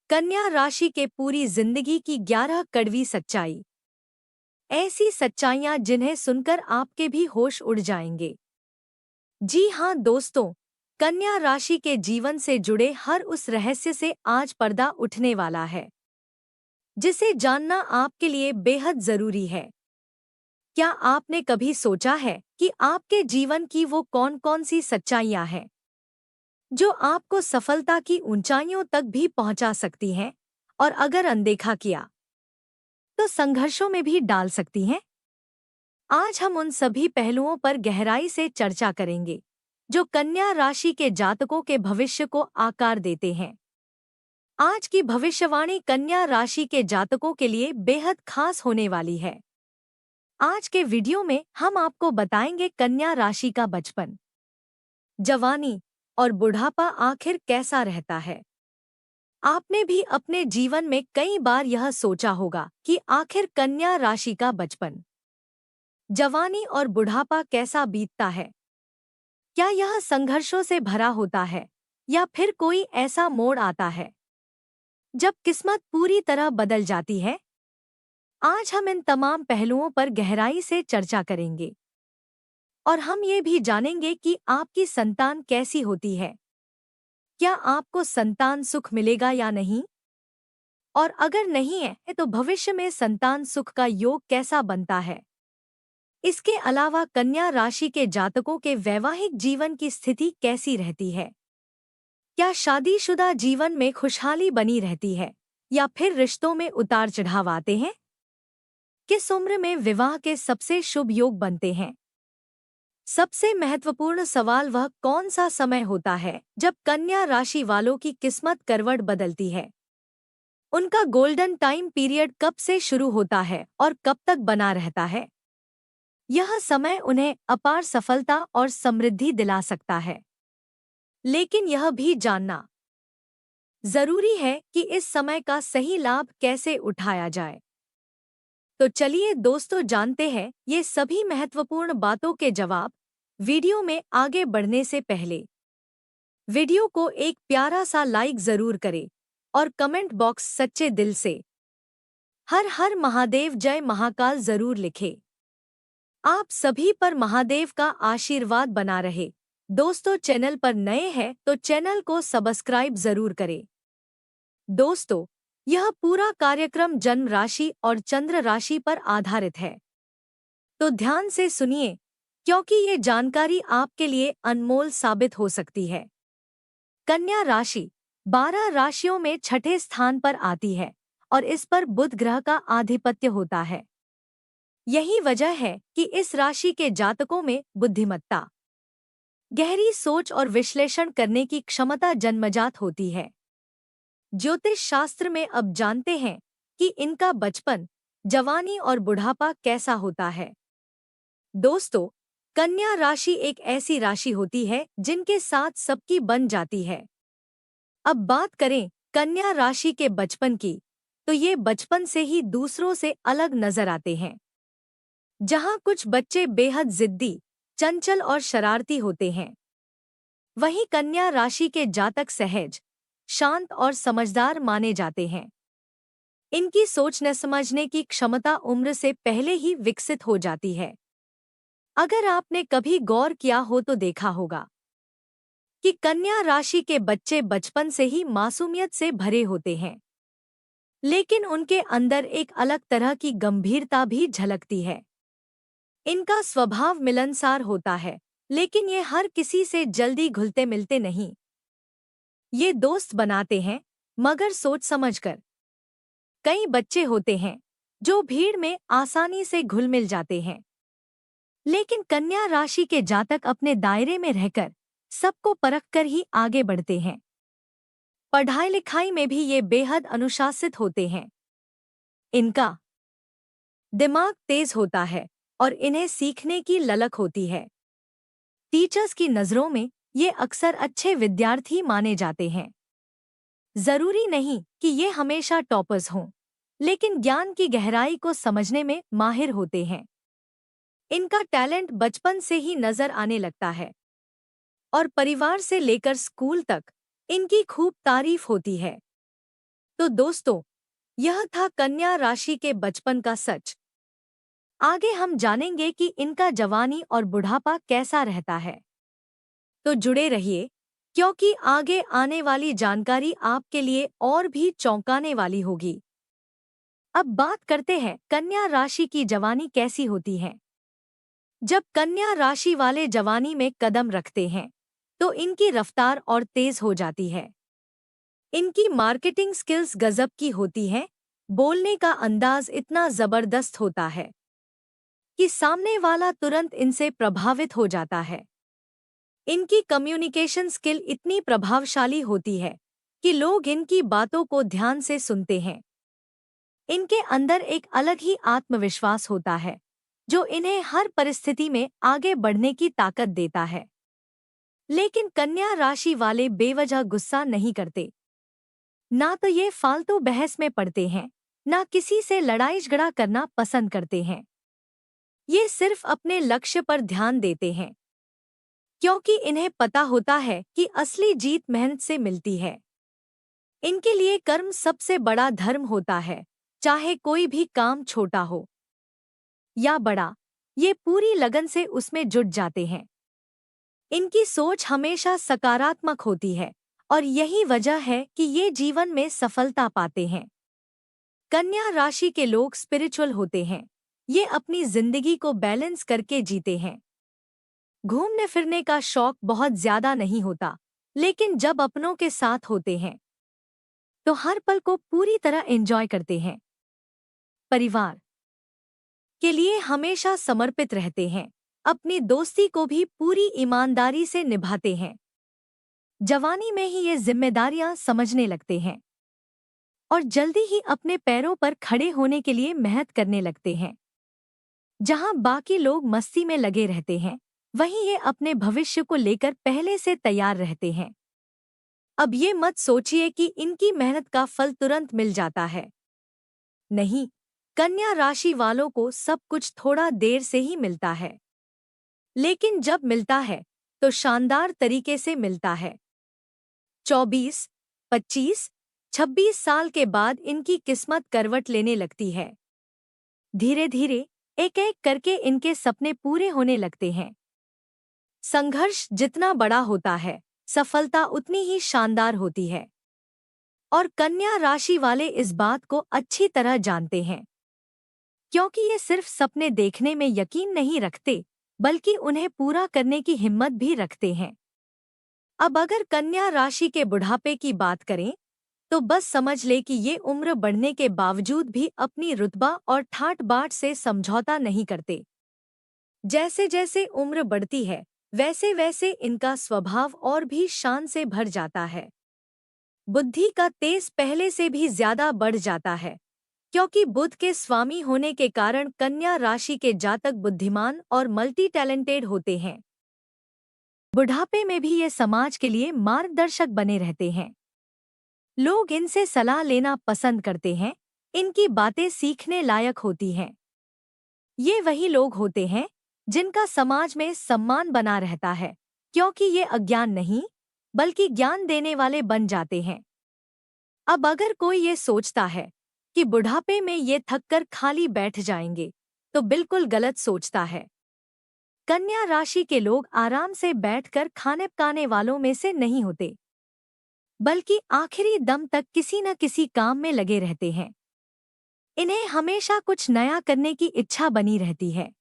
कन्या राशि के पूरी जिंदगी की 11 कड़वी सच्चाई। ऐसी सच्चाइयां जिन्हें सुनकर आपके भी होश उड़ जाएंगे। जी हाँ दोस्तों, कन्या राशि के जीवन से जुड़े हर उस रहस्य से आज पर्दा उठने वाला है, जिसे जानना आपके लिए बेहद जरूरी है। क्या आपने कभी सोचा है कि आपके जीवन की वो कौन-कौन सी सच्चाइयां हैं जो आपको सफलता की ऊंचाइयों तक भी पहुंचा सकती हैं, और अगर अनदेखा किया तो संघर्षों में भी डाल सकती हैं? आज हम उन सभी पहलुओं पर गहराई से चर्चा करेंगे जो कन्या राशि के जातकों के भविष्य को आकार देते हैं। आज की भविष्यवाणी कन्या राशि के जातकों के लिए बेहद खास होने वाली है। आज के वीडियो में हम आपको बताएंगे कन्या राशि का बचपन, जवानी और बुढ़ापा आखिर कैसा रहता है। आपने भी अपने जीवन में कई बार यह सोचा होगा कि आखिर कन्या राशि का बचपन, जवानी और बुढ़ापा कैसा बीतता है। क्या यह संघर्षों से भरा होता है या फिर कोई ऐसा मोड़ आता है जब किस्मत पूरी तरह बदल जाती है? आज हम इन तमाम पहलुओं पर गहराई से चर्चा करेंगे और हम ये भी जानेंगे कि आपकी संतान कैसी होती है। क्या आपको संतान सुख मिलेगा या नहीं? और अगर नहीं है तो भविष्य में संतान सुख का योग कैसा बनता है? इसके अलावा कन्या राशि के जातकों के वैवाहिक जीवन की स्थिति कैसी रहती है? क्या शादीशुदा जीवन में खुशहाली बनी रहती है या फिर रिश्तों में उतार चढ़ाव आते हैं? किस उम्र में विवाह के सबसे शुभ योग बनते हैं? सबसे महत्वपूर्ण सवाल, वह कौन सा समय होता है जब कन्या राशि वालों की किस्मत करवट बदलती है? उनका गोल्डन टाइम पीरियड कब से शुरू होता है और कब तक बना रहता है? यह समय उन्हें अपार सफलता और समृद्धि दिला सकता है, लेकिन यह भी जानना जरूरी है कि इस समय का सही लाभ कैसे उठाया जाए। तो चलिए दोस्तों, जानते हैं ये सभी महत्वपूर्ण बातों के जवाब। वीडियो में आगे बढ़ने से पहले वीडियो को एक प्यारा सा लाइक जरूर करें और कमेंट बॉक्स सच्चे दिल से हर हर महादेव जय महाकाल जरूर लिखें। आप सभी पर महादेव का आशीर्वाद बना रहे। दोस्तों, चैनल पर नए हैं तो चैनल को सब्सक्राइब जरूर करें। दोस्तों, यह पूरा कार्यक्रम जन्म राशि और चंद्र राशि पर आधारित है, तो ध्यान से सुनिए क्योंकि ये जानकारी आपके लिए अनमोल साबित हो सकती है। कन्या राशि 12 राशियों में छठे स्थान पर आती है और इस पर बुध ग्रह का आधिपत्य होता है। यही वजह है कि इस राशि के जातकों में बुद्धिमत्ता, गहरी सोच और विश्लेषण करने की क्षमता जन्मजात होती है। ज्योतिष शास्त्र में अब जानते हैं कि इनका बचपन, जवानी और बुढ़ापा कैसा होता है। दोस्तों, कन्या राशि एक ऐसी राशि होती है जिनके साथ सबकी बन जाती है। अब बात करें कन्या राशि के बचपन की, तो ये बचपन से ही दूसरों से अलग नजर आते हैं। जहां कुछ बच्चे बेहद जिद्दी, चंचल और शरारती होते हैं, वहीं कन्या राशि के जातक सहज, शांत और समझदार माने जाते हैं। इनकी सोच न समझने की क्षमता उम्र से पहले ही विकसित हो जाती है। अगर आपने कभी गौर किया हो तो देखा होगा कि कन्या राशि के बच्चे बचपन से ही मासूमियत से भरे होते हैं, लेकिन उनके अंदर एक अलग तरह की गंभीरता भी झलकती है। इनका स्वभाव मिलनसार होता है, लेकिन ये हर किसी से जल्दी घुलते मिलते नहीं। ये दोस्त बनाते हैं, मगर सोच समझकर। कई बच्चे होते हैं जो भीड़ में आसानी से घुल मिल जाते हैं, लेकिन कन्या राशि के जातक अपने दायरे में रहकर सबको परखकर ही आगे बढ़ते हैं। पढ़ाई लिखाई में भी ये बेहद अनुशासित होते हैं। इनका दिमाग तेज होता है और इन्हें सीखने की ललक होती है। टीचर्स की नज़रों में ये अक्सर अच्छे विद्यार्थी माने जाते हैं। जरूरी नहीं कि ये हमेशा टॉपर्स हों, लेकिन ज्ञान की गहराई को समझने में माहिर होते हैं। इनका टैलेंट बचपन से ही नजर आने लगता है और परिवार से लेकर स्कूल तक इनकी खूब तारीफ होती है। तो दोस्तों, यह था कन्या राशि के बचपन का सच। आगे हम जानेंगे कि इनका जवानी और बुढ़ापा कैसा रहता है। तो जुड़े रहिए, क्योंकि आगे आने वाली जानकारी आपके लिए और भी चौंकाने वाली होगी। अब बात करते हैं कन्या राशि की जवानी कैसी होती है। जब कन्या राशि वाले जवानी में कदम रखते हैं, तो इनकी रफ्तार और तेज हो जाती है। इनकी मार्केटिंग स्किल्स गजब की होती हैं, बोलने का अंदाज इतना जबरदस्त होता है कि सामने वाला तुरंत इनसे प्रभावित हो जाता है। इनकी कम्युनिकेशन स्किल इतनी प्रभावशाली होती है कि लोग इनकी बातों को ध्यान से सुनते हैं। इनके अंदर एक अलग ही आत्मविश्वास होता है, जो इन्हें हर परिस्थिति में आगे बढ़ने की ताकत देता है। लेकिन कन्या राशि वाले बेवजह गुस्सा नहीं करते। ना तो ये फालतू बहस में पड़ते हैं, ना किसी से लड़ाई झगड़ा करना पसंद करते हैं। ये सिर्फ अपने लक्ष्य पर ध्यान देते हैं, क्योंकि इन्हें पता होता है कि असली जीत मेहनत से मिलती है। इनके लिए कर्म सबसे बड़ा धर्म होता है, चाहे कोई भी काम छोटा हो या बड़ा, ये पूरी लगन से उसमें जुट जाते हैं। इनकी सोच हमेशा सकारात्मक होती है और यही वजह है कि ये जीवन में सफलता पाते हैं। कन्या राशि के लोग स्पिरिचुअल होते हैं। ये अपनी जिंदगी को बैलेंस करके जीते हैं। घूमने फिरने का शौक बहुत ज्यादा नहीं होता, लेकिन जब अपनों के साथ होते हैं तो हर पल को पूरी तरह एंजॉय करते हैं। परिवार के लिए हमेशा समर्पित रहते हैं, अपनी दोस्ती को भी पूरी ईमानदारी से निभाते हैं। जवानी में ही ये जिम्मेदारियां समझने लगते हैं और जल्दी ही अपने पैरों पर खड़े होने के लिए मेहनत करने लगते हैं। जहां बाकी लोग मस्ती में लगे रहते हैं, वहीं ये अपने भविष्य को लेकर पहले से तैयार रहते हैं। अब ये मत सोचिए कि इनकी मेहनत का फल तुरंत मिल जाता है। नहीं, कन्या राशि वालों को सब कुछ थोड़ा देर से ही मिलता है, लेकिन जब मिलता है तो शानदार तरीके से मिलता है। 24, 25, 26 साल के बाद इनकी किस्मत करवट लेने लगती है। धीरे धीरे एक एक करके इनके सपने पूरे होने लगते हैं। संघर्ष जितना बड़ा होता है, सफलता उतनी ही शानदार होती है और कन्या राशि वाले इस बात को अच्छी तरह जानते हैं, क्योंकि ये सिर्फ सपने देखने में यकीन नहीं रखते, बल्कि उन्हें पूरा करने की हिम्मत भी रखते हैं। अब अगर कन्या राशि के बुढ़ापे की बात करें, तो बस समझ ले कि ये उम्र बढ़ने के बावजूद भी अपनी रुतबा और ठाट बाट से समझौता नहीं करते। जैसे जैसे उम्र बढ़ती है, वैसे वैसे इनका स्वभाव और भी शान से भर जाता है। बुद्धि का तेज पहले से भी ज्यादा बढ़ जाता है, क्योंकि बुध के स्वामी होने के कारण कन्या राशि के जातक बुद्धिमान और मल्टी टैलेंटेड होते हैं। बुढ़ापे में भी ये समाज के लिए मार्गदर्शक बने रहते हैं। लोग इनसे सलाह लेना पसंद करते हैं, इनकी बातें सीखने लायक होती हैं। ये वही लोग होते हैं जिनका समाज में सम्मान बना रहता है, क्योंकि ये अज्ञान नहीं, बल्कि ज्ञान देने वाले बन जाते हैं। अब अगर कोई ये सोचता है कि बुढ़ापे में ये थककर खाली बैठ जाएंगे, तो बिल्कुल गलत सोचता है। कन्या राशि के लोग आराम से बैठकर खाने पकाने वालों में से नहीं होते, बल्कि आखिरी दम तक किसी न किसी काम में लगे रहते हैं। इन्हें हमेशा कुछ नया करने की इच्छा बनी रहती है।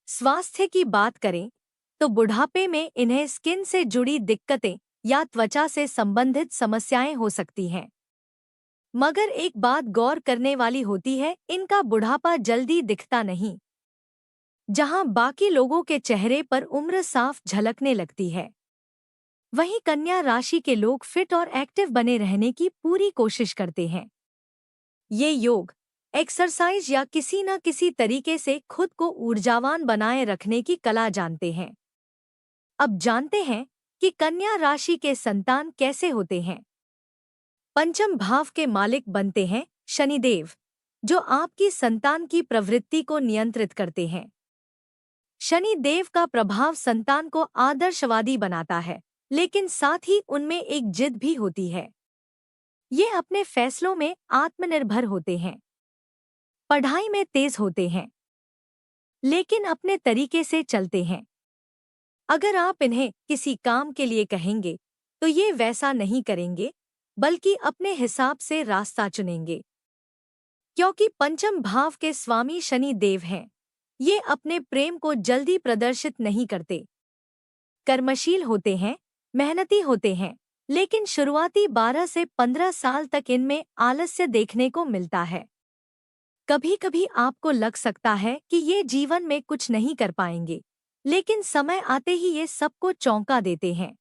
स्वास्थ्य की बात करें तो बुढ़ापे में इन्हें स्किन से जुड़ी दिक्कतें या त्वचा से संबंधित समस्याएं हो सकती हैं। मगर एक बात गौर करने वाली होती है, इनका बुढ़ापा जल्दी दिखता नहीं। जहां बाकी लोगों के चेहरे पर उम्र साफ झलकने लगती है, वहीं कन्या राशि के लोग फिट और एक्टिव बने रहने की पूरी कोशिश करते हैं। ये योग, एक्सरसाइज या किसी न किसी तरीके से खुद को ऊर्जावान बनाए रखने की कला जानते हैं। अब जानते हैं कि कन्या राशि के संतान कैसे होते हैं। पंचम भाव के मालिक बनते हैं शनिदेव, जो आपकी संतान की प्रवृत्ति को नियंत्रित करते हैं। शनि देव का प्रभाव संतान को आदर्शवादी बनाता है, लेकिन साथ ही उनमें एक जिद भी होती है। ये अपने फैसलों में आत्मनिर्भर होते हैं, पढ़ाई में तेज होते हैं, लेकिन अपने तरीके से चलते हैं। अगर आप इन्हें किसी काम के लिए कहेंगे तो ये वैसा नहीं करेंगे, बल्कि अपने हिसाब से रास्ता चुनेंगे। क्योंकि पंचम भाव के स्वामी शनि देव हैं, ये अपने प्रेम को जल्दी प्रदर्शित नहीं करते। कर्मशील होते हैं, मेहनती होते हैं, लेकिन शुरुआती 12 से 15 साल तक इनमें आलस्य देखने को मिलता है। कभी कभी आपको लग सकता है कि ये जीवन में कुछ नहीं कर पाएंगे, लेकिन समय आते ही ये सबको चौंका देते हैं।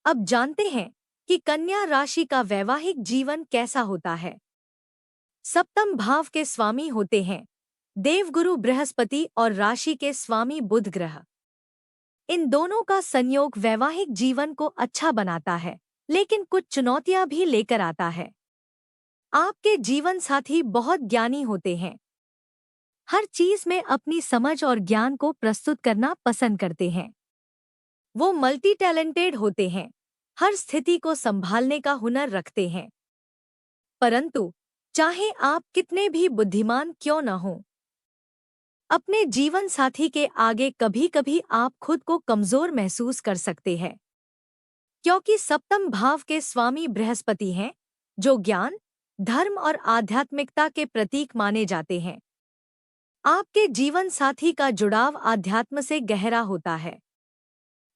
अब जानते हैं कि कन्या राशि का वैवाहिक जीवन कैसा होता है। सप्तम भाव के स्वामी होते हैं देवगुरु बृहस्पति और राशि के स्वामी बुध ग्रह। इन दोनों का संयोग वैवाहिक जीवन को अच्छा बनाता है, लेकिन कुछ चुनौतियां भी लेकर आता है। आपके जीवन साथी बहुत ज्ञानी होते हैं, हर चीज में अपनी समझ और ज्ञान को प्रस्तुत करना पसंद करते हैं। वो मल्टी टैलेंटेड होते हैं, हर स्थिति को संभालने का हुनर रखते हैं। परंतु चाहे आप कितने भी बुद्धिमान क्यों न हों, अपने जीवन साथी के आगे कभी-कभी आप खुद को कमजोर महसूस कर सकते हैं। क्योंकि सप्तम भाव के स्वामी बृहस्पति हैं, जो ज्ञान, धर्म और आध्यात्मिकता के प्रतीक माने जाते हैं। आपके जीवन साथी का जुड़ाव आध्यात्म से गहरा होता है।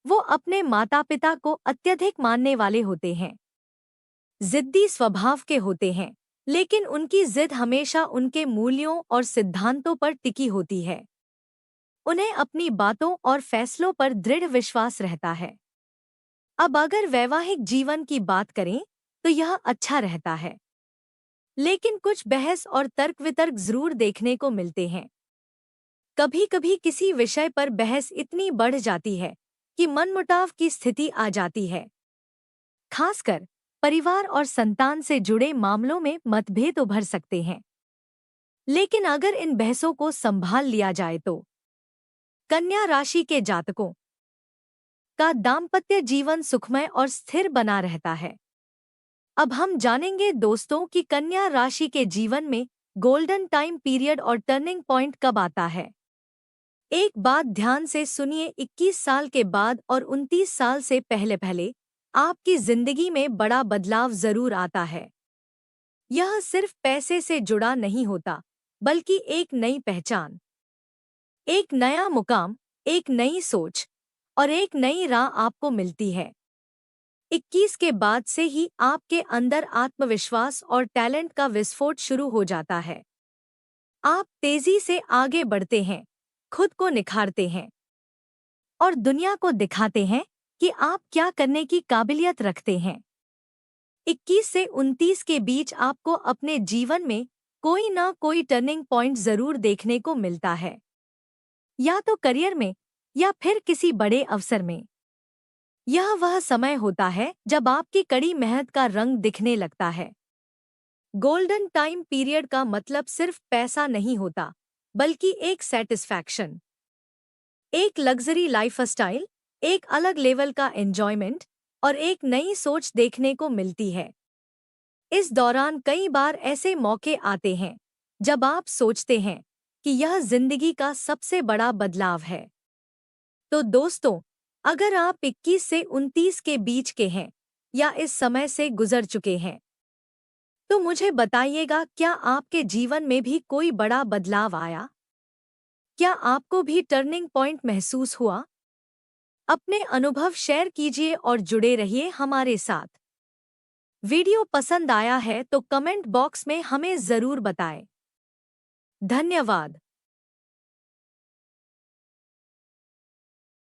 वो अपने माता-पिता को अत्यधिक मानने वाले होते हैं, जिद्दी स्वभाव के होते हैं, लेकिन उनकी जिद हमेशा उनके मूल्यों और सिद्धांतों पर टिकी होती है। उन्हें अपनी बातों और फैसलों पर दृढ़ विश्वास रहता है। अब अगर वैवाहिक जीवन की बात करें तो यह अच्छा रहता है, लेकिन कुछ बहस और तर्क वितर्क जरूर देखने को मिलते हैं। कभी-कभी किसी विषय पर बहस इतनी बढ़ जाती है कि मनमुटाव की स्थिति आ जाती है। खासकर परिवार और संतान से जुड़े मामलों में मतभेद उभर सकते हैं। लेकिन अगर इन बहसों को संभाल लिया जाए तो कन्या राशि के जातकों का दाम्पत्य जीवन सुखमय और स्थिर बना रहता है। अब हम जानेंगे दोस्तों कि कन्या राशि के जीवन में गोल्डन टाइम पीरियड और टर्निंग पॉइंट कब आता है। एक बात ध्यान से सुनिए, 21 साल के बाद और 29 साल से पहले पहले आपकी जिंदगी में बड़ा बदलाव जरूर आता है। यह सिर्फ पैसे से जुड़ा नहीं होता, बल्कि एक नई पहचान, एक नया मुकाम, एक नई सोच और एक नई राह आपको मिलती है। 21 के बाद से ही आपके अंदर आत्मविश्वास और टैलेंट का विस्फोट शुरू हो जाता है। आप तेजी से आगे बढ़ते हैं, खुद को निखारते हैं और दुनिया को दिखाते हैं कि आप क्या करने की काबिलियत रखते हैं। 21 से 29 के बीच आपको अपने जीवन में कोई ना कोई टर्निंग पॉइंट जरूर देखने को मिलता है, या तो करियर में या फिर किसी बड़े अवसर में। यह वह समय होता है जब आपकी कड़ी मेहनत का रंग दिखने लगता है। गोल्डन टाइम पीरियड का मतलब सिर्फ पैसा नहीं होता, बल्कि एक सेटिस्फैक्शन, एक लग्जरी लाइफस्टाइल, एक अलग लेवल का एंजॉयमेंट और एक नई सोच देखने को मिलती है। इस दौरान कई बार ऐसे मौके आते हैं जब आप सोचते हैं कि यह जिंदगी का सबसे बड़ा बदलाव है। तो दोस्तों, अगर आप 21 से 29 के बीच के हैं या इस समय से गुजर चुके हैं, तो मुझे बताइएगा, क्या आपके जीवन में भी कोई बड़ा बदलाव आया? क्या आपको भी टर्निंग पॉइंट महसूस हुआ? अपने अनुभव शेयर कीजिए और जुड़े रहिए हमारे साथ। वीडियो पसंद आया है तो कमेंट बॉक्स में हमें जरूर बताएं। धन्यवाद।